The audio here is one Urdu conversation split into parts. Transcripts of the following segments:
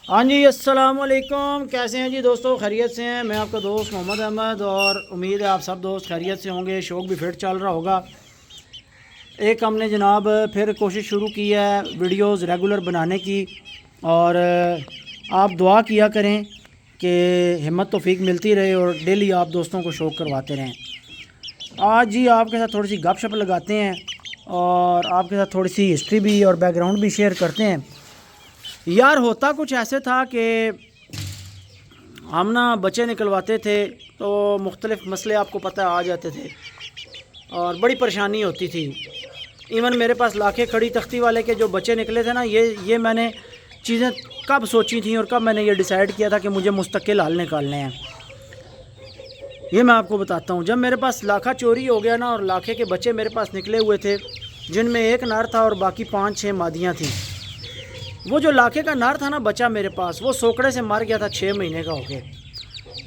ہاں جی، السلام علیکم. کیسے ہیں جی دوستو؟ خیریت سے ہیں؟ میں آپ کا دوست محمد احمد، اور امید ہے آپ سب دوست خیریت سے ہوں گے. شوق بھی فٹ چل رہا ہوگا. ایک ہم نے جناب پھر کوشش شروع کی ہے ویڈیوز ریگولر بنانے کی، اور آپ دعا کیا کریں کہ ہمت توفیق ملتی رہے اور ڈیلی آپ دوستوں کو شوق کرواتے رہیں. آج جی آپ کے ساتھ تھوڑی سی گپ شپ لگاتے ہیں اور آپ کے ساتھ تھوڑی سی ہسٹری بھی اور بیک گراؤنڈ بھی شیئر کرتے ہیں. یار ہوتا کچھ ایسے تھا کہ ہم نا بچے نکلواتے تھے تو مختلف مسئلے آپ کو پتہ آ جاتے تھے اور بڑی پریشانی ہوتی تھی. ایون میرے پاس لاکھے کھڑی تختی والے کے جو بچے نکلے تھے نا، یہ میں نے چیزیں کب سوچی تھیں اور کب میں نے یہ ڈیسائیڈ کیا تھا کہ مجھے مستقل حل نکالنے ہیں، یہ میں آپ کو بتاتا ہوں. جب میرے پاس لاکھا چوری ہو گیا نا، اور لاکھے کے بچے میرے پاس نکلے ہوئے تھے جن میں ایک نر تھا اور باقی 5-6 مادیاں تھیں. وہ جو لاکھے کا نر تھا نا بچہ میرے پاس، وہ سوکڑے سے مر گیا تھا 6 مہینے کا ہو کے.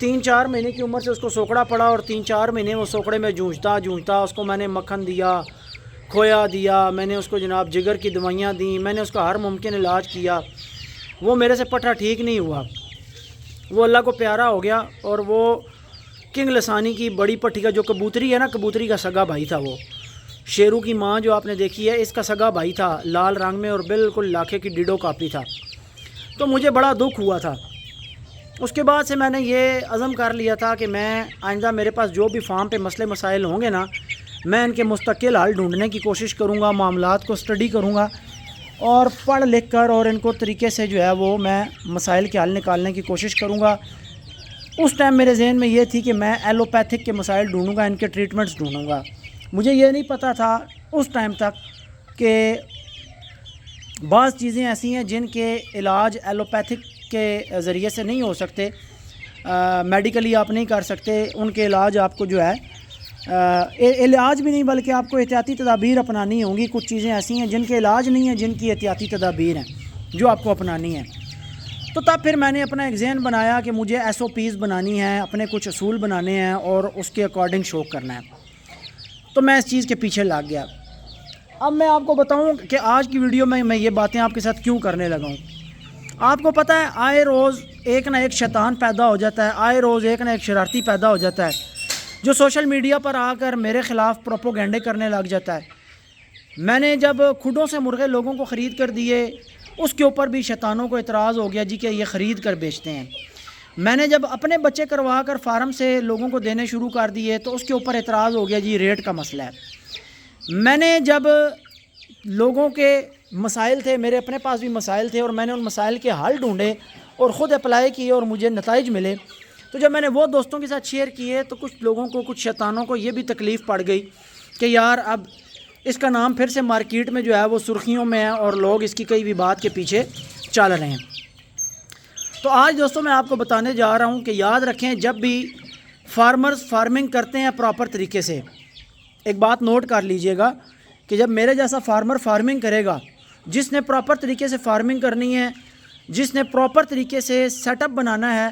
3-4 مہینے کی عمر سے اس کو سوکڑا پڑا، اور 3-4 مہینے وہ سوکڑے میں جونجتا اس کو میں نے مکھن دیا، کھویا دیا، میں نے اس کو جناب جگر کی دوائیاں دیں، میں نے اس کا ہر ممکن علاج کیا. وہ میرے سے پٹھا ٹھیک نہیں ہوا. وہ اللہ کو پیارا ہو گیا، اور وہ کنگ لسانی کی بڑی پٹھی کا جو کبوتری ہے نا، کبوتری کا سگا بھائی تھا. وہ شیرو کی ماں جو آپ نے دیکھی ہے، اس کا سگا بھائی تھا، لال رنگ میں اور بالکل لاکھے کی ڈیڈو کاپی تھا. تو مجھے بڑا دکھ ہوا تھا. اس کے بعد سے میں نے یہ عزم کر لیا تھا کہ میں آئندہ میرے پاس جو بھی فارم پہ مسئلے مسائل ہوں گے نا، میں ان کے مستقل حل ڈھونڈنے کی کوشش کروں گا، معاملات کو سٹڈی کروں گا اور پڑھ لکھ کر اور ان کو طریقے سے جو ہے وہ میں مسائل کے حل نکالنے کی کوشش کروں گا. اس ٹائم میرے ذہن میں یہ تھی کہ میں ایلوپیتھک کے مسائل ڈھونڈوں گا، ان کے ٹریٹمنٹس ڈھونڈوں گا. مجھے یہ نہیں پتہ تھا اس ٹائم تک کہ بعض چیزیں ایسی ہیں جن کے علاج ایلوپیتھک کے ذریعے سے نہیں ہو سکتے، میڈیکلی آپ نہیں کر سکتے. ان کے علاج آپ کو جو ہے علاج بھی نہیں بلکہ آپ کو احتیاطی تدابیر اپنانی ہوں گی. کچھ چیزیں ایسی ہیں جن کے علاج نہیں ہیں، جن کی احتیاطی تدابیر ہیں جو آپ کو اپنانی ہیں. تو تب پھر میں نے اپنا ایک ذہن بنایا کہ مجھے SOPs بنانی ہیں، اپنے کچھ اصول بنانے ہیں اور اس کے اکارڈنگ شو کرنا ہے. تو میں اس چیز کے پیچھے لگ گیا. اب میں آپ کو بتاؤں کہ آج کی ویڈیو میں یہ باتیں آپ کے ساتھ کیوں کرنے لگا ہوں. آپ کو پتہ ہے آئے روز ایک نہ ایک شیطان پیدا ہو جاتا ہے، آئے روز ایک نہ ایک شرارتی پیدا ہو جاتا ہے جو سوشل میڈیا پر آ کر میرے خلاف پروپوگنڈے کرنے لگ جاتا ہے. میں نے جب کھڈوں سے مرغے لوگوں کو خرید کر دیے، اس کے اوپر بھی شیطانوں کو اعتراض ہو گیا جی کہ یہ خرید کر بیچتے ہیں. میں نے جب اپنے بچے کروا کر فارم سے لوگوں کو دینے شروع کر دیے تو اس کے اوپر اعتراض ہو گیا جی ریٹ کا مسئلہ ہے. میں نے جب لوگوں کے مسائل تھے، میرے اپنے پاس بھی مسائل تھے، اور میں نے ان مسائل کے حل ڈھونڈے اور خود اپلائی کیے اور مجھے نتائج ملے. تو جب میں نے وہ دوستوں کے ساتھ شیئر کیے تو کچھ لوگوں کو، کچھ شیطانوں کو یہ بھی تکلیف پڑ گئی کہ یار اب اس کا نام پھر سے مارکیٹ میں جو ہے وہ سرخیوں میں ہے اور لوگ اس کی کئی بھی بات کے پیچھے چل رہے ہیں. تو آج دوستوں میں آپ کو بتانے جا رہا ہوں کہ یاد رکھیں، جب بھی فارمرز فارمنگ کرتے ہیں پراپر طریقے سے، ایک بات نوٹ کر لیجئے گا کہ جب میرے جیسا فارمر فارمنگ کرے گا، جس نے پراپر طریقے سے فارمنگ کرنی ہے، جس نے پراپر طریقے سے سیٹ اپ بنانا ہے.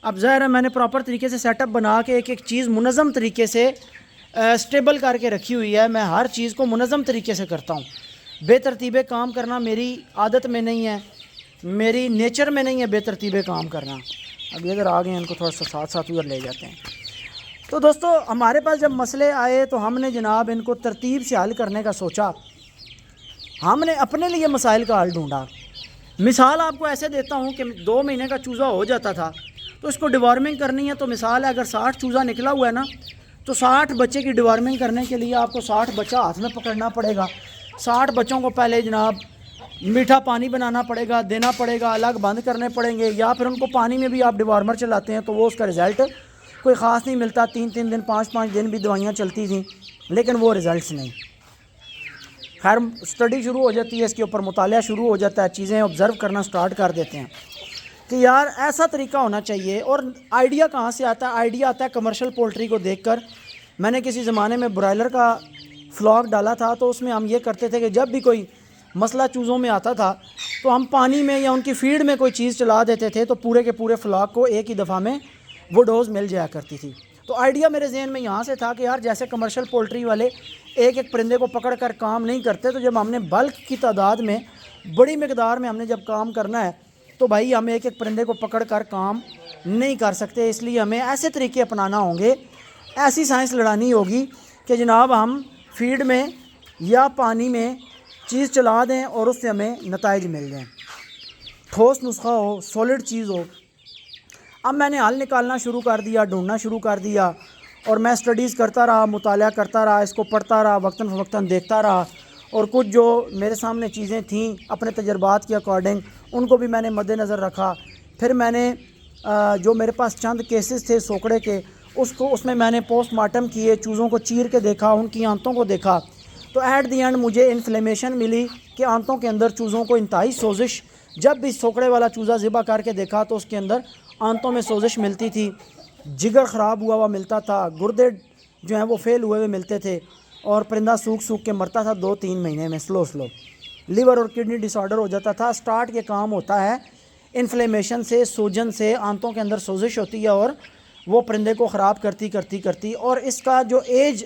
اب ظاہر ہے میں نے پراپر طریقے سے سیٹ اپ بنا کے ایک ایک چیز منظم طریقے سے سٹیبل کر کے رکھی ہوئی ہے. میں ہر چیز کو منظم طریقے سے کرتا ہوں. بے ترتیبے کام کرنا میری عادت میں نہیں ہے، میری نیچر میں نہیں ہے بے ترتیبے کام کرنا. اب ادھر آ گئے ہیں، ان کو تھوڑا سا ساتھ ساتھ ادھر لے جاتے ہیں. تو دوستو ہمارے پاس جب مسئلے آئے تو ہم نے جناب ان کو ترتیب سے حل کرنے کا سوچا. ہم نے اپنے لیے مسائل کا حل ڈھونڈا. مثال آپ کو ایسے دیتا ہوں کہ 2 مہینے کا چوزا ہو جاتا تھا تو اس کو ڈیوارمنگ کرنی ہے. تو مثال ہے اگر 60 چوزا نکلا ہوا ہے نا، تو 60 بچے کی ڈیوارمنگ کرنے کے لیے آپ کو 60 بچہ ہاتھ میں پکڑنا پڑے گا. 60 بچوں کو پہلے جناب میٹھا پانی بنانا پڑے گا، دینا پڑے گا، الگ بند کرنے پڑیں گے، یا پھر ان کو پانی میں بھی آپ ڈیوارمر چلاتے ہیں تو وہ اس کا رزلٹ کوئی خاص نہیں ملتا. 3 دن 5 دن بھی دوائیاں چلتی تھیں لیکن وہ رزلٹس نہیں. خیر سٹڈی شروع ہو جاتی ہے، اس کے اوپر مطالعہ شروع ہو جاتا ہے، چیزیں آبزرو کرنا سٹارٹ کر دیتے ہیں کہ یار ایسا طریقہ ہونا چاہیے. اور آئیڈیا کہاں سے آتا ہے؟ آئیڈیا آتا ہے کمرشل پولٹری کو دیکھ کر. میں نے کسی زمانے میں برائلر کا فلاگ ڈالا تھا تو اس میں ہم یہ کرتے تھے کہ جب بھی کوئی مسئلہ چوزوں میں آتا تھا تو ہم پانی میں یا ان کی فیڈ میں کوئی چیز چلا دیتے تھے تو پورے کے پورے فلاگ کو ایک ہی دفعہ میں وہ ڈوز مل جایا کرتی تھی. تو آئیڈیا میرے ذہن میں یہاں سے تھا کہ یار جیسے کمرشل پولٹری والے ایک ایک پرندے کو پکڑ کر کام نہیں کرتے، تو جب ہم نے بلک کی تعداد میں، بڑی مقدار میں ہم نے جب کام کرنا ہے تو بھائی ہم ایک ایک پرندے کو پکڑ کر کام نہیں کر سکتے، اس لیے ہمیں ایسے طریقے اپنانا ہوں گے، ایسی سائنس لڑانی ہوگی کہ جناب ہم فیڈ میں یا پانی میں چیز چلا دیں اور اس سے ہمیں نتائج مل جائیں، ٹھوس نسخہ ہو، سالڈ چیز ہو۔ اب میں نے حل نکالنا شروع کر دیا، ڈھونڈنا شروع کر دیا، اور میں اسٹڈیز کرتا رہا، مطالعہ کرتا رہا، اس کو پڑھتا رہا، وقتاً فوقتاً دیکھتا رہا، اور کچھ جو میرے سامنے چیزیں تھیں اپنے تجربات کے اکارڈنگ ان کو بھی میں نے مد نظر رکھا۔ پھر میں نے جو میرے پاس چند کیسز تھے سوکڑے کے، اس میں نے پوسٹ مارٹم کیے، چوزوں کو چیر کے دیکھا، ان کی آنتوں کو دیکھا، تو ایٹ دی اینڈ مجھے انفلیمیشن ملی کہ آنتوں کے اندر چوزوں کو انتہائی سوزش، جب بھی سوکڑے والا چوزہ ذبح کر کے دیکھا تو اس کے اندر آنتوں میں سوزش ملتی تھی، جگر خراب ہوا ہوا ملتا تھا، گردے جو ہیں وہ فیل ہوئے ہوئے ملتے تھے، اور پرندہ سوکھ سوکھ کے مرتا تھا 2-3 مہینے میں سلو، لیور اور کڈنی ڈس آرڈر ہو جاتا تھا۔ سٹارٹ کے کام ہوتا ہے انفلیمیشن سے، سوجن سے، آنتوں کے اندر سوزش ہوتی ہے اور وہ پرندے کو خراب کرتی، اور اس کا جو ایج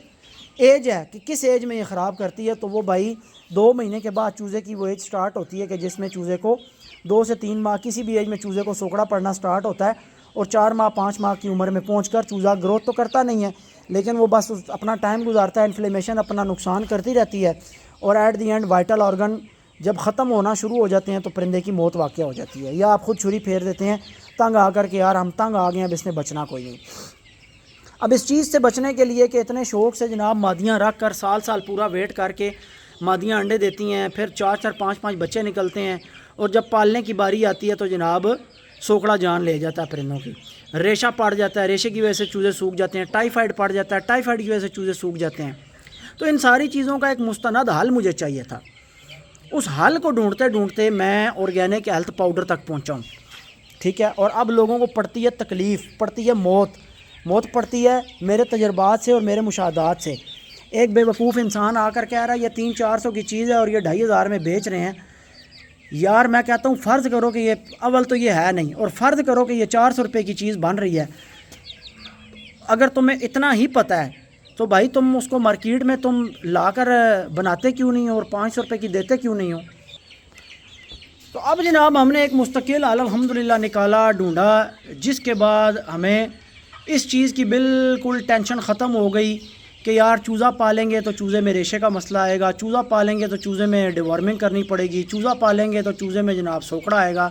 ہے کہ کس ایج میں یہ خراب کرتی ہے، تو وہ بھائی 2 مہینے کے بعد چوزے کی وہ ایج سٹارٹ ہوتی ہے کہ جس میں چوزے کو 2 سے 3 ماہ کسی بھی ایج میں چوزے کو سوکڑا پڑنا سٹارٹ ہوتا ہے، اور 4 ماہ 5 ماہ کی عمر میں پہنچ کر چوزہ گروتھ تو کرتا نہیں ہے لیکن وہ بس اپنا ٹائم گزارتا ہے، انفلیمیشن اپنا نقصان کرتی رہتی ہے، اور at the end vital organ جب ختم ہونا شروع ہو جاتے ہیں تو پرندے کی موت واقع ہو جاتی ہے، یا آپ خود چھری پھیر دیتے ہیں تنگ آ کر کہ یار ہم تنگ آ گئے ہیں، اب اس نے بچنا کوئی نہیں۔ اب اس چیز سے بچنے کے لیے کہ اتنے شوق سے جناب مادیاں رکھ کر سال پورا ویٹ کر کے مادیاں انڈے دیتی ہیں، پھر 4 5 بچے نکلتے ہیں، اور جب پالنے کی باری آتی ہے تو جناب سوکڑا جان لے جاتا ہے پرندوں کی، ریشہ پڑ جاتا ہے، ریشے کی وجہ سے چوزے سوکھ جاتے ہیں، ٹائیفائڈ پڑ جاتا ہے، ٹائیفائڈ کی وجہ سے چوزے سوکھ جاتے ہیں۔ تو ان ساری چیزوں کا ایک مستند حل مجھے چاہیے تھا، اس حل کو ڈھونڈتے میں آرگینک ہیلتھ پاؤڈر تک پہنچا ہوں، ٹھیک ہے۔ اور اب لوگوں کو پڑتی ہے تکلیف، پڑتی ہے موت پڑتی ہے میرے تجربات سے اور میرے مشاہدات سے۔ ایک بے وقوف انسان آ کر کہہ رہا ہے یہ 300-400 کی چیز ہے اور یہ 2500 میں بیچ رہے ہیں، یار میں کہتا ہوں فرض کرو کہ یہ اول تو یہ ہے نہیں، اور فرض کرو کہ یہ 400 روپے کی چیز بن رہی ہے، اگر تمہیں اتنا ہی پتہ ہے تو بھائی تم اس کو مارکیٹ میں تم لا کر بناتے کیوں نہیں ہو اور 500 روپے کی دیتے کیوں نہیں ہو؟ تو اب جناب ہم نے ایک مستقل حل الحمدللہ نکالا، ڈھونڈا، جس کے بعد ہمیں اس چیز کی بالکل ٹینشن ختم ہو گئی کہ یار چوزہ پالیں گے تو چوزے میں ریشے کا مسئلہ آئے گا، چوزہ پالیں گے تو چوزے میں ڈیورمنگ کرنی پڑے گی، چوزہ پالیں گے تو چوزے میں جناب سوکڑا آئے گا۔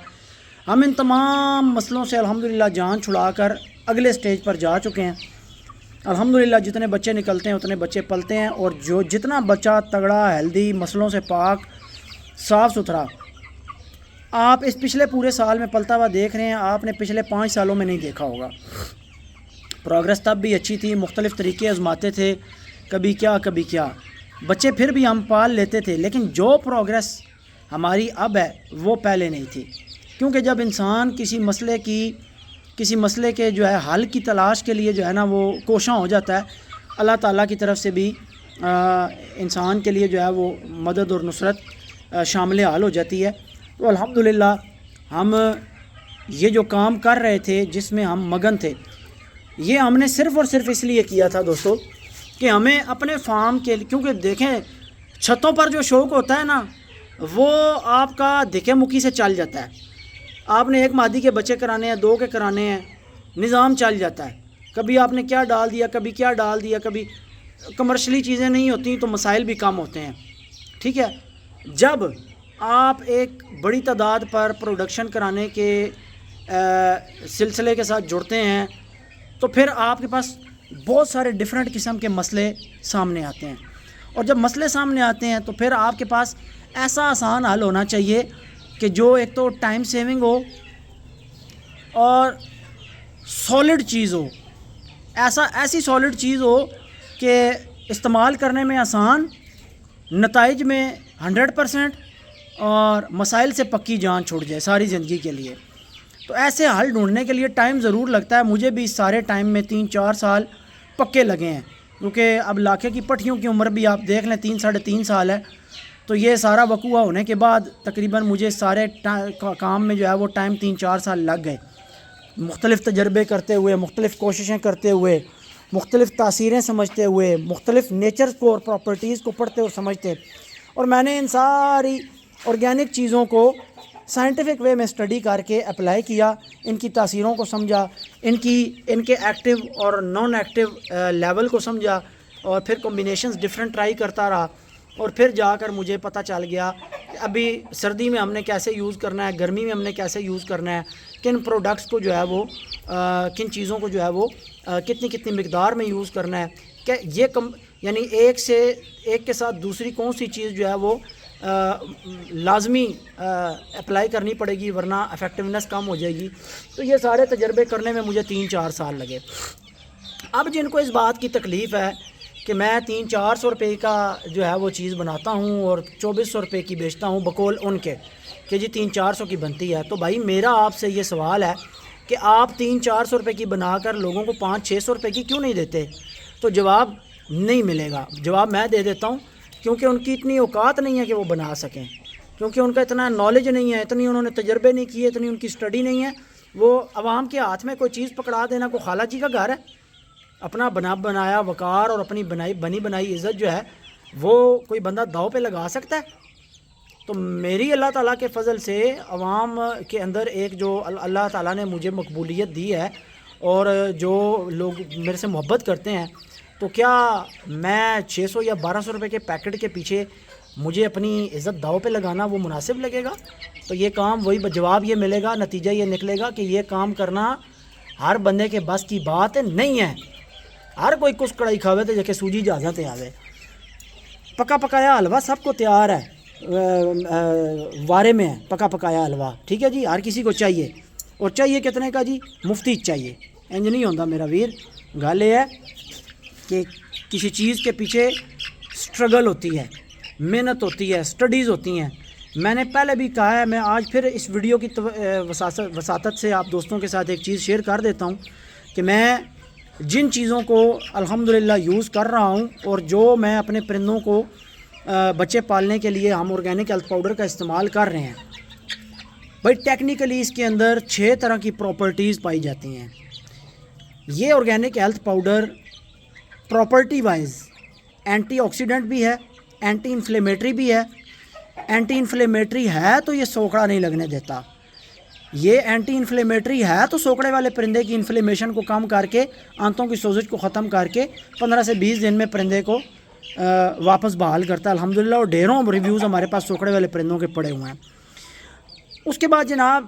ہم ان تمام مسئلوں سے الحمدللہ جان چھڑا کر اگلے سٹیج پر جا چکے ہیں۔ الحمدللہ جتنے بچے نکلتے ہیں اتنے بچے پلتے ہیں، اور جتنا بچہ تگڑا، ہیلدی، مسئلوں سے پاک، صاف ستھرا آپ اس پچھلے پورے سال میں پلتا ہوا دیکھ رہے ہیں، آپ نے پچھلے 5 سالوں میں نہیں دیکھا ہوگا۔ پروگرس تب بھی اچھی تھی، مختلف طریقے آزماتے تھے، کبھی کیا بچے پھر بھی ہم پال لیتے تھے، لیکن جو پروگرس ہماری اب ہے وہ پہلے نہیں تھی، کیونکہ جب انسان کسی مسئلے کے جو ہے حل کی تلاش کے لیے جو ہے نا وہ کوشاں ہو جاتا ہے، اللہ تعالیٰ کی طرف سے بھی انسان کے لیے جو ہے وہ مدد اور نصرت شامل حال ہو جاتی ہے۔ تو الحمدللہ ہم یہ جو کام کر رہے تھے جس میں ہم مگن تھے، یہ ہم نے صرف اور صرف اس لیے کیا تھا دوستو کہ ہمیں اپنے فارم کے لیے، کیونکہ دیکھیں چھتوں پر جو شوق ہوتا ہے نا وہ آپ کا دھکے مکی سے چل جاتا ہے، آپ نے ایک مادی کے بچے کرانے ہیں، 2 کے کرانے ہیں، نظام چل جاتا ہے، کبھی آپ نے کیا ڈال دیا، کبھی کمرشلی چیزیں نہیں ہوتی تو مسائل بھی کم ہوتے ہیں، ٹھیک ہے۔ جب آپ ایک بڑی تعداد پر پروڈکشن کرانے کے سلسلے کے ساتھ جڑتے ہیں تو پھر آپ کے پاس بہت سارے ڈیفرنٹ قسم کے مسئلے سامنے آتے ہیں، اور جب مسئلے سامنے آتے ہیں تو پھر آپ کے پاس ایسا آسان حل ہونا چاہیے کہ جو ایک تو ٹائم سیونگ ہو اور سالڈ چیز ہو، ایسی سالڈ چیز ہو کہ استعمال کرنے میں آسان، نتائج میں 100% اور مسائل سے پکی جان چھوڑ جائے ساری زندگی کے لیے۔ تو ایسے حل ڈھونڈنے کے لیے ٹائم ضرور لگتا ہے، مجھے بھی اس سارے ٹائم میں 3-4 سال پکے لگے ہیں، کیونکہ اب لاکھے کی پٹھیوں کی عمر بھی آپ دیکھ لیں 3-3.5 سال ہے، تو یہ سارا وقوع ہونے کے بعد تقریباً مجھے سارے کام میں جو ہے وہ ٹائم 3-4 سال لگ گئے، مختلف تجربے کرتے ہوئے، مختلف کوششیں کرتے ہوئے، مختلف تاثیریں سمجھتے ہوئے، مختلف نیچر کو اور پراپرٹیز کو پڑھتے اور سمجھتے، اور میں نے ان ساری آرگینک چیزوں کو سائنٹیفک وے میں اسٹڈی کر کے اپلائی کیا، ان کی تاثیروں کو سمجھا، ان کے ایکٹیو اور نان ایکٹیو لیول کو سمجھا، اور پھر کمبینیشنز ڈفرینٹ ٹرائی کرتا رہا، اور پھر جا کر مجھے پتہ چل گیا کہ ابھی سردی میں ہم نے کیسے یوز کرنا ہے، گرمی میں ہم نے کیسے یوز کرنا ہے، کن پروڈکٹس کو جو ہے وہ کن چیزوں کو جو ہے وہ کتنی مقدار میں یوز کرنا ہے، کہ یہ یعنی ایک کے ساتھ دوسری کون سی چیز جو ہے وہ لازمی اپلائی کرنی پڑے گی، ورنہ افیکٹونیس کم ہو جائے گی۔ تو یہ سارے تجربے کرنے میں مجھے 3-4 سال لگے۔ اب جن کو اس بات کی تکلیف ہے کہ میں 300-400 روپے کا جو ہے وہ چیز بناتا ہوں اور 2400 روپے کی بیچتا ہوں بقول ان کے، کہ جی 300-400 کی بنتی ہے، تو بھائی میرا آپ سے یہ سوال ہے کہ آپ 300-400 روپے کی بنا کر لوگوں کو 500-600 روپے کی کیوں نہیں دیتے؟ تو جواب نہیں ملے گا۔ جواب میں دے دیتا ہوں، کیونکہ ان کی اتنی اوقات نہیں ہے کہ وہ بنا سکیں، کیونکہ ان کا اتنا نالج نہیں ہے، اتنی انہوں نے تجربے نہیں کیے، اتنی ان کی اسٹڈی نہیں ہے۔ وہ عوام کے ہاتھ میں کوئی چیز پکڑا دینا، کوئی خالہ جی کا گھر ہے، اپنا بنایا وقار اور اپنی بنی بنائی عزت جو ہے وہ کوئی بندہ داؤ پہ لگا سکتا ہے؟ تو میری اللہ تعالیٰ کے فضل سے عوام کے اندر ایک جو اللہ تعالیٰ نے مجھے مقبولیت دی ہے، اور جو لوگ میرے سے محبت کرتے ہیں، تو کیا میں 600 یا 1200 روپے کے پیکٹ کے پیچھے مجھے اپنی عزت داؤ پہ لگانا وہ مناسب لگے گا؟ تو یہ کام وہی جواب یہ ملے گا، نتیجہ یہ نکلے گا کہ یہ کام کرنا ہر بندے کے بس کی بات نہیں ہے۔ ہر کوئی کس کڑائی کھاوے تو جے سوجی جہازاں تے آوے۔ پکا پکایا حلوہ سب کو تیار ہے، وارے میں ہے پکا پکایا حلوہ، ٹھیک ہے جی، ہر کسی کو چاہیے، اور چاہیے کتنے کا جی؟ مفتی چاہیے۔ انج نہیں ہوتا میرا ویر، گل یہ ہے کہ کسی چیز کے پیچھے سٹرگل ہوتی ہے، محنت ہوتی ہے، سٹڈیز ہوتی ہیں۔ میں نے پہلے بھی کہا ہے، میں آج پھر اس ویڈیو کی وساطت سے آپ دوستوں کے ساتھ ایک چیز شیئر کر دیتا ہوں کہ میں جن چیزوں کو الحمدللہ یوز کر رہا ہوں، اور جو میں اپنے پرندوں کو بچے پالنے کے لیے ہم آرگینک ہیلتھ پاؤڈر کا استعمال کر رہے ہیں، بھائی ٹیکنیکلی اس کے اندر 6 طرح کی پراپرٹیز پائی جاتی ہیں۔ یہ organic health powder property wise antioxidant بھی ہے، اینٹی انفلیمیٹری بھی ہے۔ اینٹی انفلیمیٹری ہے تو یہ سوکڑا نہیں لگنے دیتا، یہ اینٹی انفلیمیٹری ہے تو سوکڑے والے پرندے کی انفلیمیشن کو کم کر کے، آنتوں کی سوزش کو ختم کر کے 15 سے 20 دن میں پرندے کو واپس بحال کرتا ہے الحمدللہ، اور ڈھیروں ریویوز ہمارے پاس سوکڑے والے پرندوں کے پڑے ہوئے ہیں۔ اس کے بعد جناب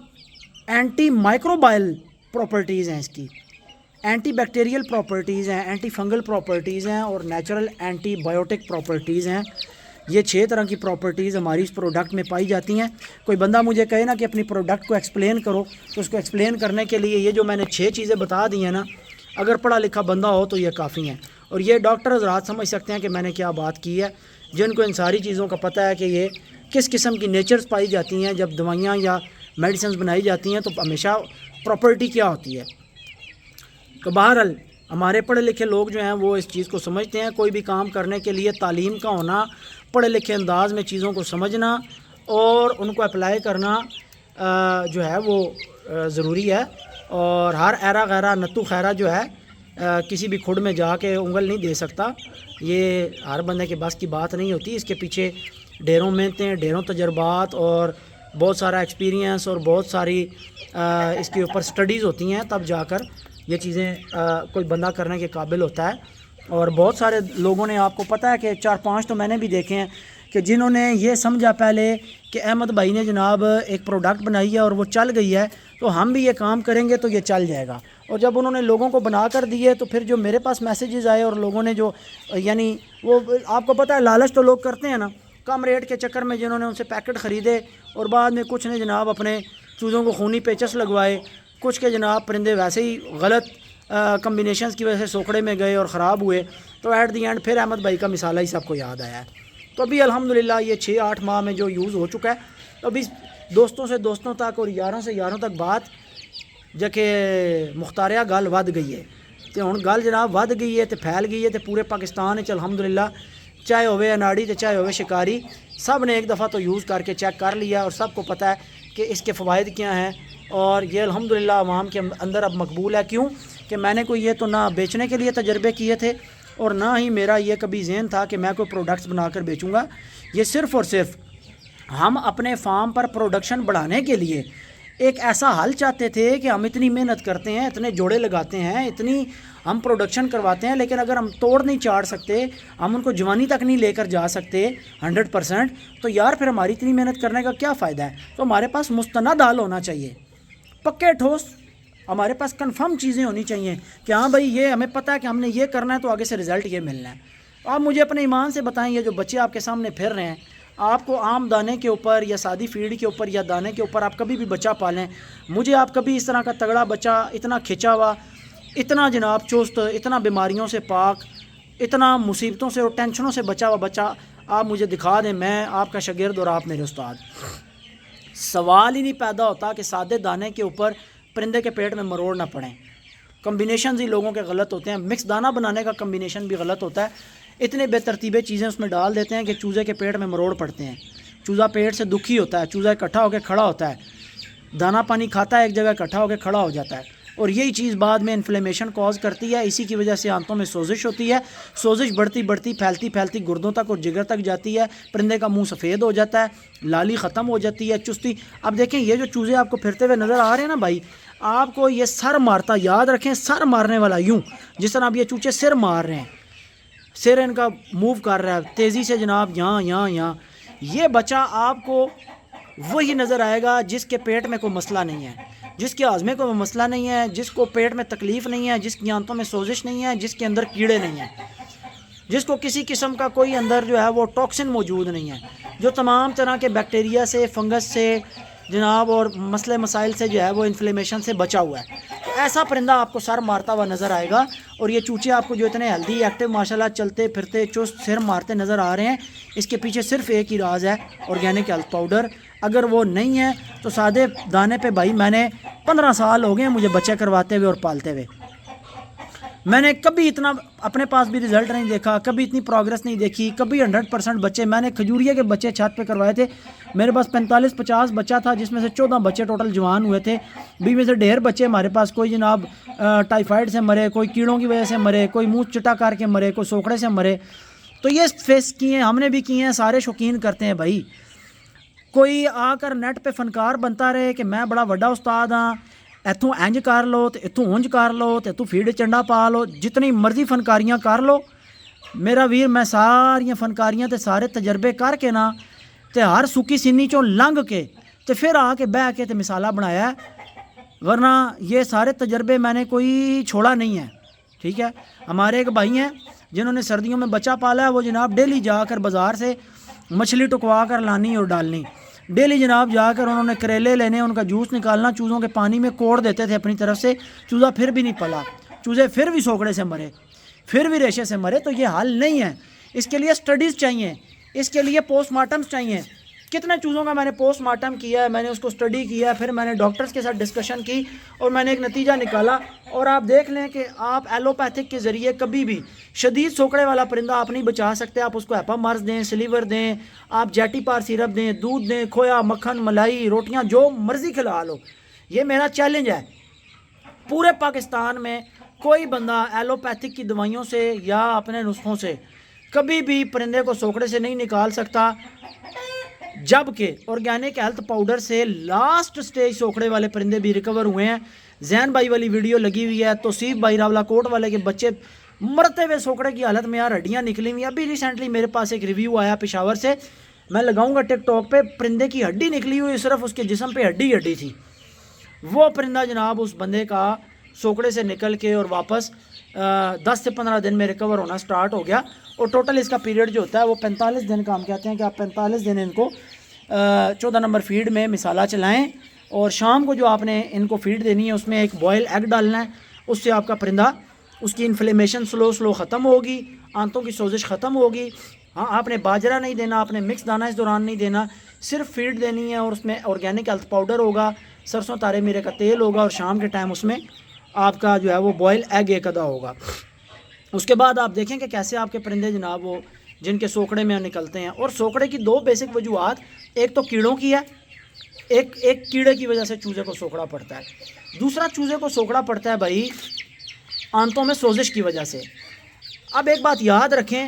اینٹی مائکروبائل پراپرٹیز ہیں، اس کی اینٹی بیکٹیریل پراپرٹیز ہیں، اینٹی فنگل پراپرٹیز ہیں، اور نیچرل اینٹی بائیوٹک پراپرٹیز ہیں۔ یہ 6 طرح کی پراپرٹیز ہماری اس پروڈکٹ میں پائی جاتی ہیں۔ کوئی بندہ مجھے کہے نا کہ اپنی پروڈکٹ کو ایکسپلین کرو، تو اس کو ایکسپلین کرنے کے لیے یہ جو میں نے 6 چیزیں بتا دی ہیں نا، اگر پڑھا لکھا بندہ ہو تو یہ کافی ہیں، اور یہ ڈاکٹر حضرات سمجھ سکتے ہیں کہ میں نے کیا بات کی ہے، جن کو ان ساری چیزوں کا پتہ ہے کہ یہ کس قسم کی نیچرز پائی جاتی ہیں۔ جب دوائیاں یا میڈیسنز بنائی جاتی ہیں تو ہمیشہ پراپرٹی کیا ہوتی ہے۔ تو بہرحال ہمارے پڑھے لکھے لوگ جو ہیں وہ اس چیز کو سمجھتے ہیں۔ کوئی بھی کام کرنے کے لیے تعلیم کا ہونا، پڑھے لکھے انداز میں چیزوں کو سمجھنا اور ان کو اپلائی کرنا جو ہے وہ ضروری ہے، اور ہر ایرا غیرہ نتو خیرہ جو ہے کسی بھی کھڑ میں جا کے انگل نہیں دے سکتا، یہ ہر بندے کے بس کی بات نہیں ہوتی۔ اس کے پیچھے ڈھیروں محنتیں، ڈھیروں تجربات اور بہت سارا ایکسپیرینس اور بہت ساری اس کے اوپر سٹڈیز ہوتی ہیں، تب جا کر یہ چیزیں کوئی بندہ کرنے کے قابل ہوتا ہے۔ اور بہت سارے لوگوں نے، آپ کو پتہ ہے کہ 4-5 تو میں نے بھی دیکھے ہیں کہ جنہوں نے یہ سمجھا پہلے کہ احمد بھائی نے جناب ایک پروڈکٹ بنائی ہے اور وہ چل گئی ہے تو ہم بھی یہ کام کریں گے تو یہ چل جائے گا، اور جب انہوں نے لوگوں کو بنا کر دیے تو پھر جو میرے پاس میسیجز آئے اور لوگوں نے جو یعنی وہ آپ کو پتہ ہے لالچ تو لوگ کرتے ہیں نا، کم ریٹ کے چکر میں جنہوں نے ان سے پیکٹ خریدے اور بعد میں کچھ نے جناب اپنے چوزوں کو خونی پیچس لگوائے، کچھ کے جناب پرندے ویسے ہی غلط کمبینیشنز کی وجہ سے سوکڑے میں گئے اور خراب ہوئے، تو ایٹ دی اینڈ پھر احمد بھائی کا مثالہ ہی سب کو یاد آیا ہے۔ تو ابھی الحمدللہ یہ 6-8 ماہ میں جو یوز ہو چکا ہے، تو ابھی دوستوں سے دوستوں تک اور یاروں سے یاروں تک بات جا کہ مختاریہ گل ود گئی ہے، تو ہن گل جناب ود گئی ہے تو پھیل گئی ہے، تو پورے پاکستان وچ الحمدللہ چاہے ہوئے اناڑی تو چاہے ہوئے شکاری، سب نے ایک دفعہ تو یوز کر کے چیک کر لیا، اور سب کو پتہ ہے کہ اس کے فوائد کیا ہیں، اور یہ الحمدللہ عوام کے اندر اب مقبول ہے۔ کیوں کہ میں نے کوئی یہ تو نہ بیچنے کے لیے تجربے کیے تھے، اور نہ ہی میرا یہ کبھی ذہن تھا کہ میں کوئی پروڈکٹس بنا کر بیچوں گا۔ یہ صرف اور صرف ہم اپنے فارم پر پروڈکشن بڑھانے کے لیے ایک ایسا حل چاہتے تھے کہ ہم اتنی محنت کرتے ہیں، اتنے جوڑے لگاتے ہیں، اتنی ہم پروڈکشن کرواتے ہیں، لیکن اگر ہم توڑ نہیں چاڑ سکتے، ہم ان کو جوانی تک نہیں لے کر جا سکتے 100%، تو یار پھر ہماری اتنی محنت کرنے کا کیا فائدہ ہے؟ تو ہمارے پاس مستند حل ہونا چاہیے، پکے ٹھوس ہمارے پاس کنفرم چیزیں ہونی چاہیے کہ ہاں بھائی یہ ہمیں پتہ ہے کہ ہم نے یہ کرنا ہے تو آگے سے رزلٹ یہ ملنا ہے۔ آپ مجھے اپنے ایمان سے بتائیں، یہ جو بچے آپ کے سامنے پھر رہے ہیں، آپ کو عام دانے کے اوپر یا سادی فیڈ کے اوپر یا دانے کے اوپر آپ کبھی بھی بچہ پالیں، مجھے آپ کبھی اس طرح کا تگڑا بچہ، اتنا کھچا ہوا، اتنا جناب چست، اتنا بیماریوں سے پاک، اتنا مصیبتوں سے اور ٹینشنوں سے بچا ہوا بچہ آپ مجھے دکھا دیں، میں آپ کا شاگرد اور آپ میرے استاد۔ سوال ہی نہیں پیدا ہوتا کہ سادے دانے کے اوپر پرندے کے پیٹ میں مروڑ نہ پڑیں۔ کمبینیشنز ہی لوگوں کے غلط ہوتے ہیں، مکس دانہ بنانے کا کمبینیشن بھی غلط ہوتا ہے، اتنے بے ترتیبیں چیزیں اس میں ڈال دیتے ہیں کہ چوزے کے پیٹ میں مروڑ پڑتے ہیں، چوزا پیٹ سے دکھی ہوتا ہے، چوزا اکٹھا ہو کے کھڑا ہوتا ہے، دانہ پانی کھاتا ہے ایک جگہ اکٹھا ہو کے کھڑا ہو جاتا ہے، اور یہی چیز بعد میں انفلیمیشن کاز کرتی ہے، اسی کی وجہ سے آنتوں میں سوزش ہوتی ہے، سوزش بڑھتی بڑھتی پھیلتی پھیلتی گردوں تک اور جگر تک جاتی ہے، پرندے کا منہ سفید ہو جاتا ہے، لالی ختم ہو جاتی ہے، چستی۔ اب دیکھیں یہ جو چوزے آپ کو پھرتے ہوئے نظر آ رہے ہیں نا بھائی، آپ کو یہ سر مارتا، یاد رکھیں سر مارنے والا یوں، جس طرح اب یہ چوچے سر مار رہے ہیں، سر ان کا موو کر رہا ہے تیزی سے جناب، یہاں یہ بچہ آپ کو وہی نظر آئے گا جس کے پیٹ میں کوئی مسئلہ نہیں ہے، جس کے ہاضمے کو مسئلہ نہیں ہے، جس کو پیٹ میں تکلیف نہیں ہے، جس کی آنتوں میں سوزش نہیں ہے، جس کے اندر کیڑے نہیں ہیں، جس کو کسی قسم کا کوئی اندر جو ہے وہ ٹاکسن موجود نہیں ہے، جو تمام طرح کے بیکٹیریا سے، فنگس سے جناب اور مسئلے مسائل سے جو ہے وہ انفلیمیشن سے بچا ہوا ہے، تو ایسا پرندہ آپ کو سر مارتا ہوا نظر آئے گا۔ اور یہ چوچے آپ کو جو اتنے ہیلدی ایکٹیو ماشاءاللہ چلتے پھرتے چست سر مارتے نظر آ رہے ہیں، اس کے پیچھے صرف ایک ہی راز ہے، آرگینک ہیلتھ پاؤڈر۔ اگر وہ نہیں ہے تو سادے دانے پہ بھائی میں نے 15 سال ہو گئے ہیں مجھے بچے کرواتے ہوئے اور پالتے ہوئے، میں نے کبھی اتنا اپنے پاس بھی رزلٹ نہیں دیکھا، کبھی اتنی پروگرس نہیں دیکھی، کبھی 100% بچے، میں نے کھجوریے کے بچے چھت پہ کروائے تھے، میرے پاس 45-50 بچہ تھا، جس میں سے 14 بچے ٹوٹل جوان ہوئے تھے، 20 میں سے ڈھیر بچے ہمارے پاس کوئی جناب ٹائیفائڈ سے مرے، کوئی کیڑوں کی وجہ سے مرے، کوئی منہ چٹا کر کے مرے، کوئی سوکڑے سے مرے، تو یہ فیس کیے ہیں، ہم نے بھی کیے ہیں، سارے شوقین کرتے ہیں بھائی۔ کوئی آ کر نیٹ پہ فنکار بنتا رہے کہ میں بڑا وڈا استاد ہاں، اتوں انج کر لو تو اتوں اونج کر لو تو اتوں فیڈ چنڈا پا لو، جتنی مرضی فنکاریاں کر لو میرا ویر، میں ساریاں فنکاریاں تے سارے تجربے کر کے نا تے ہر سکی سینی چوں لنگ کے تے پھر آ کے بہ کے تے مثالہ بنایا ہے، ورنہ یہ سارے تجربے میں نے کوئی چھوڑا نہیں ہے، ٹھیک ہے۔ ہمارے ایک بھائی ہیں جنہوں نے سردیوں میں بچہ پالا ہے، وہ جناب ڈیلی جا کر بازار سے مچھلی ٹکوا کر لانی اور ڈالنی، ڈیلی جناب جا کر انہوں نے کریلے لینے، ان کا جوس نکالنا، چوزوں کے پانی میں کوڑ دیتے تھے اپنی طرف سے، چوزا پھر بھی نہیں پلا، چوزے پھر بھی سوکڑے سے مرے، پھر بھی ریشے سے مرے۔ تو یہ حل نہیں ہے، اس کے لیے سٹڈیز چاہیے، اس کے لیے پوسٹ مارٹمز چاہیے۔ کتنے چوزوں کا میں نے پوسٹ مارٹم کیا ہے، میں نے اس کو سٹڈی کیا، پھر میں نے ڈاکٹرز کے ساتھ ڈسکشن کی اور میں نے ایک نتیجہ نکالا، اور آپ دیکھ لیں کہ آپ ایلوپیتھک کے ذریعے کبھی بھی شدید سوکڑے والا پرندہ آپ نہیں بچا سکتے، آپ اس کو ہیپا مرز دیں، سلیور دیں، آپ جیٹی پار سیرپ دیں، دودھ دیں، کھویا، مکھن، ملائی، روٹیاں، جو مرضی کھلا لو، یہ میرا چیلنج ہے۔ پورے پاکستان میں کوئی بندہ ایلوپیتھک کی دوائیوں سے یا اپنے نسخوں سے کبھی بھی پرندے کو سوکڑے سے نہیں نکال سکتا، جبکہ آرگینک ہیلتھ پاؤڈر سے لاسٹ سٹیج سوکڑے والے پرندے بھی ریکور ہوئے ہیں۔ زین بھائی والی ویڈیو لگی ہوئی ہے، توصیف بھائی راولہ کوٹ والے کے بچے مرتے ہوئے سوکڑے کی حالت میں یار ہڈیاں نکلی ہوئی ہیں۔ ابھی ریسنٹلی میرے پاس ایک ریویو آیا پشاور سے، میں لگاؤں گا ٹک ٹاک پہ، پرندے کی ہڈی نکلی ہوئی، صرف اس کے جسم پہ ہڈی تھی، وہ پرندہ جناب اس بندے کا سوکڑے سے نکل کے اور واپس 10 سے 15 دن میں ریکور ہونا سٹارٹ ہو گیا، اور ٹوٹل اس کا پیریڈ جو ہوتا ہے وہ 45 دن کا، ہم کہتے ہیں کہ آپ 45 دن ان کو 14 نمبر فیڈ میں مثالہ چلائیں، اور شام کو جو آپ نے ان کو فیڈ دینی ہے اس میں ایک بوائل ایگ ڈالنا ہے، اس سے آپ کا پرندہ، اس کی انفلیمیشن سلو ختم ہوگی، آنتوں کی سوزش ختم ہوگی۔ ہاں آپ نے باجرہ نہیں دینا، آپ نے مکس دانہ اس دوران نہیں دینا، صرف فیڈ دینی ہے، اور اس میں آرگینک ہیلتھ پاؤڈر ہوگا، سرسوں تارے میرے کا تیل ہوگا، اور شام کے ٹائم اس میں آپ کا جو ہے وہ بوائل ایگ ایک ادا ہوگا۔ اس کے بعد آپ دیکھیں کہ کیسے آپ کے پرندے جناب وہ جن کے سوکڑے میں نکلتے ہیں۔ اور سوکڑے کی 2 بیسک وجوہات، ایک تو کیڑوں کی ہے، ایک کیڑے کی وجہ سے چوزے کو سوکڑا پڑتا ہے، دوسرا چوزے کو سوکڑا پڑتا ہے بھائی آنتوں میں سوزش کی وجہ سے۔ اب ایک بات یاد رکھیں،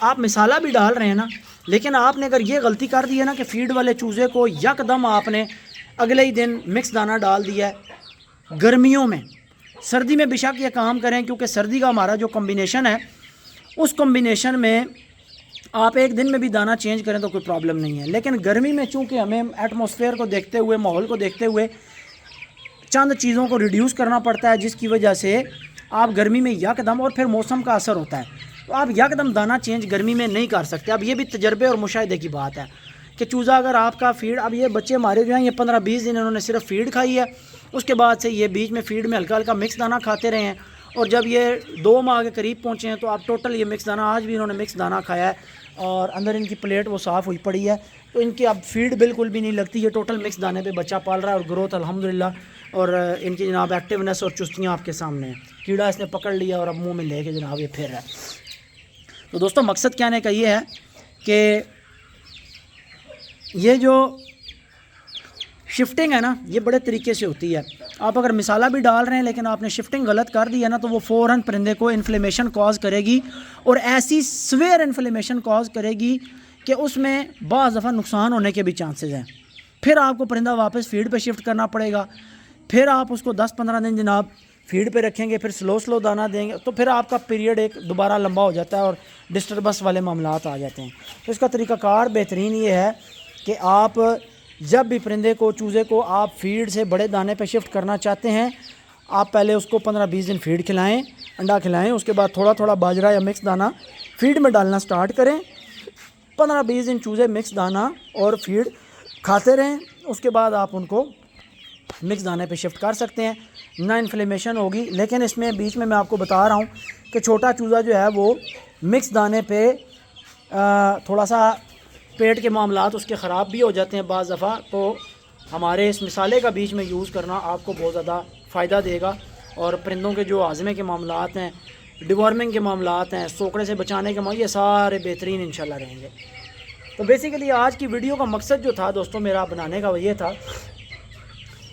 آپ مثالہ بھی ڈال رہے ہیں نا، لیکن آپ نے اگر یہ غلطی کر دی ہے نا کہ فیڈ والے چوزے کو یکدم آپ نے اگلے ہی دن مکس دانہ ڈال دیا ہے گرمیوں میں، سردی میں بے شک یہ کام کریں کیونکہ سردی کا ہمارا جو کمبینیشن ہے اس کمبینیشن میں آپ ایک دن میں بھی دانہ چینج کریں تو کوئی پرابلم نہیں ہے، لیکن گرمی میں چونکہ ہمیں ایٹماسفیئر کو دیکھتے ہوئے، ماحول کو دیکھتے ہوئے چند چیزوں کو ریڈیوس کرنا پڑتا ہے، جس کی وجہ سے آپ گرمی میں یکدم، اور پھر موسم کا اثر ہوتا ہے تو آپ یکدم دانہ چینج گرمی میں نہیں کر سکتے۔ اب یہ بھی تجربے اور مشاہدے کی بات ہے کہ چوزہ اگر آپ کا فیڈ، اب یہ بچے ہمارے جو ہیں یہ 15-20 دن انہوں نے صرف فیڈ کھائی ہے، اس کے بعد سے یہ بیچ میں فیڈ میں ہلکا ہلکا مکس دانہ کھاتے رہے ہیں، اور جب یہ 2 ماہ کے قریب پہنچے ہیں تو آپ ٹوٹل یہ مکس دانہ، آج بھی انہوں نے مکس دانہ کھایا ہے اور اندر ان کی پلیٹ وہ صاف ہوئی پڑی ہے، تو ان کی اب فیڈ بالکل بھی نہیں لگتی، یہ ٹوٹل مکس دانے پہ بچہ پال رہا ہے، اور گروتھ الحمدللہ، اور ان کی جناب ایکٹیونیس اور چستیاں آپ کے سامنے ہیں۔ کیڑا اس نے پکڑ لیا اور اب منہ میں لے کے جناب یہ پھر رہا ہے۔ تو دوستوں مقصد کہنے کا یہ ہے کہ یہ جو شفٹنگ ہے نا یہ بڑے طریقے سے ہوتی ہے، آپ اگر مسالہ بھی ڈال رہے ہیں لیکن آپ نے شفٹنگ غلط کر دی ہے نا تو وہ فوراً پرندے کو انفلیمیشن کاز کرے گی، اور ایسی سویئر انفلیمیشن کاز کرے گی کہ اس میں بعض دفعہ نقصان ہونے کے بھی چانسز ہیں۔ پھر آپ کو پرندہ واپس فیڈ پہ شفٹ کرنا پڑے گا، پھر آپ اس کو 10-15 دن جناب فیڈ پہ رکھیں گے، پھر سلو دانہ دیں گے، تو پھر آپ کا پیریڈ ایک دوبارہ لمبا ہو جاتا ہے اور ڈسٹربنس والے معاملات آ جاتے ہیں۔ تو اس کا طریقہ کار بہترین یہ ہے کہ آپ جب بھی پرندے کو، چوزے کو آپ فیڈ سے بڑے دانے پہ شفٹ کرنا چاہتے ہیں، آپ پہلے اس کو 15-20 دن فیڈ کھلائیں، انڈا کھلائیں، اس کے بعد تھوڑا تھوڑا باجرہ یا مکس دانہ فیڈ میں ڈالنا سٹارٹ کریں، 15-20 دن چوزے مکس دانہ اور فیڈ کھاتے رہیں، اس کے بعد آپ ان کو مکس دانے پہ شفٹ کر سکتے ہیں، نہ انفلیمیشن ہوگی۔ لیکن اس میں بیچ میں آپ کو بتا رہا ہوں کہ چھوٹا چوزا جو ہے وہ مکس دانے پہ تھوڑا سا پیٹ کے معاملات اس کے خراب بھی ہو جاتے ہیں بعض دفعہ، تو ہمارے اس مسالے کا بیچ میں یوز کرنا آپ کو بہت زیادہ فائدہ دے گا، اور پرندوں کے جو ہاضمے کے معاملات ہیں، ڈیورمنگ کے معاملات ہیں، سوکڑے سے بچانے کے یہ سارے بہترین انشاءاللہ رہیں گے۔ تو بیسیکلی آج کی ویڈیو کا مقصد جو تھا دوستوں میرا بنانے کا وہ یہ تھا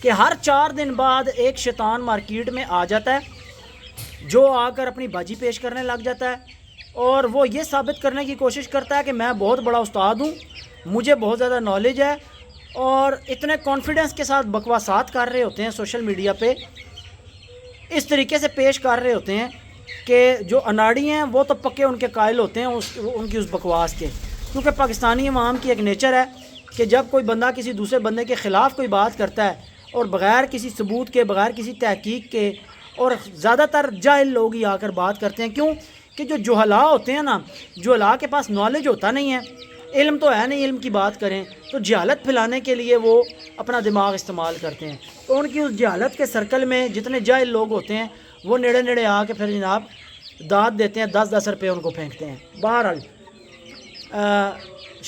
کہ ہر 4 دن بعد ایک شیطان مارکیٹ میں آ جاتا ہے جو آ کر اپنی باجی پیش کرنے لگ جاتا ہے، اور وہ یہ ثابت کرنے کی کوشش کرتا ہے کہ میں بہت بڑا استاد ہوں، مجھے بہت زیادہ نالج ہے، اور اتنے کانفیڈنس کے ساتھ بکواسات کر رہے ہوتے ہیں سوشل میڈیا پہ، اس طریقے سے پیش کر رہے ہوتے ہیں کہ جو اناڑی ہیں وہ تو پکے ان کے قائل ہوتے ہیں ان کی اس بکواس کے، کیونکہ پاکستانی عوام کی ایک نیچر ہے کہ جب کوئی بندہ کسی دوسرے بندے کے خلاف کوئی بات کرتا ہے اور بغیر کسی ثبوت کے، بغیر کسی تحقیق کے، اور زیادہ تر جاہل لوگ ہی آ کر بات کرتے ہیں، کیوں کہ جو جہلاء ہوتے ہیں نا، جہلاء کے پاس نالج ہوتا نہیں ہے، علم تو ہے نہیں، علم کی بات کریں تو جہالت پھیلانے کے لیے وہ اپنا دماغ استعمال کرتے ہیں، تو ان کی اس جہالت کے سرکل میں جتنے جاہل لوگ ہوتے ہیں وہ نیڑے آ کے پھر جناب داد دیتے ہیں، 10-10 روپے ان کو پھینکتے ہیں۔ بہرحال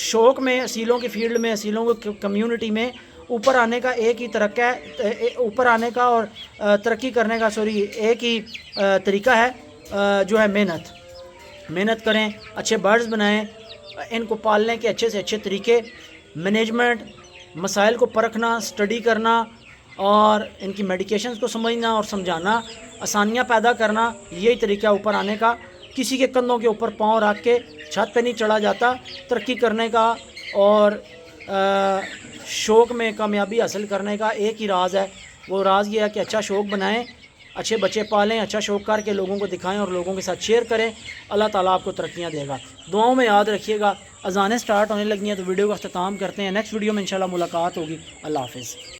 شوق میں، اصیلوں کی فیلڈ میں، اصیلوں کی کمیونٹی میں اوپر آنے کا ایک ہی اوپر آنے کا اور ترقی کرنے کا ایک ہی طریقہ ہے جو ہے محنت کریں، اچھے برڈز بنائیں، ان کو پالنے کے اچھے سے اچھے طریقے، مینجمنٹ، مسائل کو پرکھنا، اسٹڈی کرنا، اور ان کی میڈیکیشنز کو سمجھنا اور سمجھانا، آسانیاں پیدا کرنا، یہی طریقہ اوپر آنے کا۔ کسی کے کندھوں کے اوپر پاؤں رکھ کے چھت پہ نہیں چڑھا جاتا، ترقی کرنے کا اور شوق میں کامیابی حاصل کرنے کا ایک ہی راز ہے، وہ راز یہ ہے کہ اچھا شوق بنائیں، اچھے بچے پالیں، اچھا شوق کر کے لوگوں کو دکھائیں اور لوگوں کے ساتھ شیئر کریں، اللہ تعالیٰ آپ کو ترقیاں دے گا۔ دعاؤں میں یاد رکھیے گا۔ اذانیں سٹارٹ ہونے لگی ہیں تو ویڈیو کا اختتام کرتے ہیں، نیکسٹ ویڈیو میں انشاءاللہ ملاقات ہوگی۔ اللہ حافظ۔